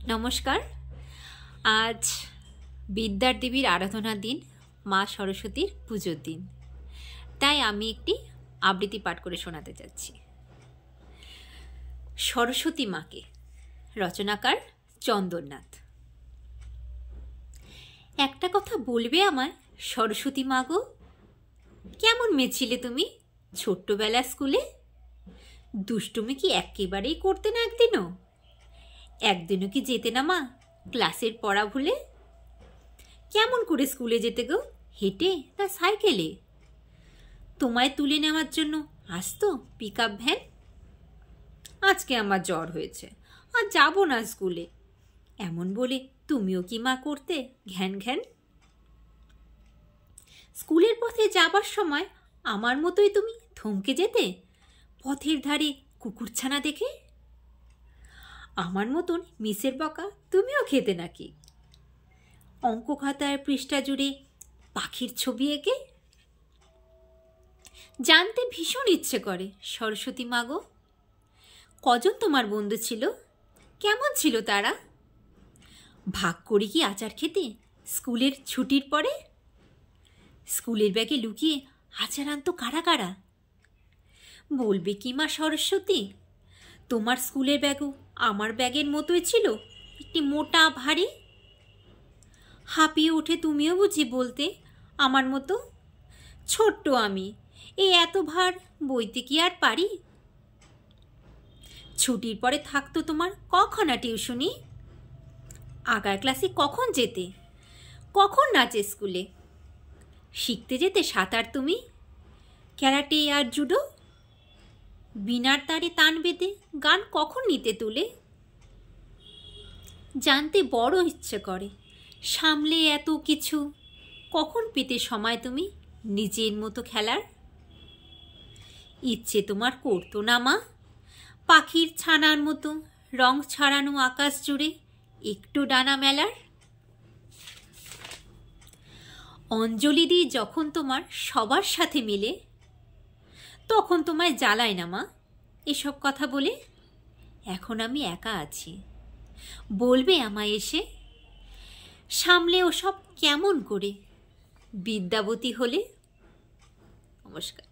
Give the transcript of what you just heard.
নমস্কার। আজ বিদ্যার দেবীর আরাধনার দিন, মা সরস্বতীর পুজোর দিন। তাই আমি একটি আবৃত্তি পাঠ করে শোনাতে যাচ্ছি। সরস্বতী মাকে, রচনাকার চন্দননাথ। একটা কথা বলবে আমায়, সরস্বতী মা গো? কেমন মেয়ে ছিলে তুমি ছোট্টবেলা স্কুলে? দুষ্টুমি কি একেবারেই করতে না একদিনও কি যেতে না মা ক্লাসের পড়া ভুলে? কেমন করে স্কুলে যেতে গো, হেঁটে না সাইকেলে? তোমায় তুলে নেওয়ার জন্য আসতো পিক আপ ভ্যান। আজকে আমার জ্বর হয়েছে, আর যাব না স্কুলে, এমন বলে তুমিও কি মা করতে ঘ্যান ঘ্যান? স্কুলের পথে যাবার সময় আমার মতোই তুমি থমকে যেতে পথের ধারে কুকুরছানা দেখে? আমার মতন মিসের বকা তুমিও খেতে নাকি? অঙ্ক খাতার পৃষ্ঠা জুড়ে পাখির ছবি এঁকে? জানতে ভীষণ ইচ্ছে করে সরস্বতী মা গো, কজন তোমার বন্ধু ছিল, কেমন ছিল তারা? ভাগ করি কি আচার খেতে স্কুলের ছুটির পরে? স্কুলের ব্যাগে লুকিয়ে আচার আনতো কারা কারা? বলবে কি মা সরস্বতী, তোমার স্কুলের ব্যাগও আমার ব্যাগের মতোই ছিল, একটি মোটা ভারী? হাঁপিয়ে উঠে তুমিও বুঝি বলতে আমার মতো, ছোট্ট আমি, এই এত ভার বইতে কি আর পারি? ছুটির পরে থাকতো তোমার কখানা টিউশনি? আগার ক্লাসে কখন যেতে, কখন নাচে স্কুলে? শিখতে যেতে সাঁতার তুমি, ক্যারাটে আর জুডো? বিনার তারে তান বেঁধে গান কখন নিতে তুলে? জানতে বড় ইচ্ছে করে সামলে এত কিছু কখন পেতে সময় তুমি নিজের মতো খেলার? ইচ্ছে তোমার করতো না মা পাখির ছানার মতো রং ছড়ানো আকাশ জুড়ে একটু ডানা মেলার? অঞ্জলি দিই যখন তোমার সবার সাথে মিলে, তখন তোমায় জ্বালায় না মা এসব কথা বলে? এখন আমি একা আছি, বলবে আমায় এসে সামলে ওসব কেমন করে বিদ্যাবতী হলে? নমস্কার।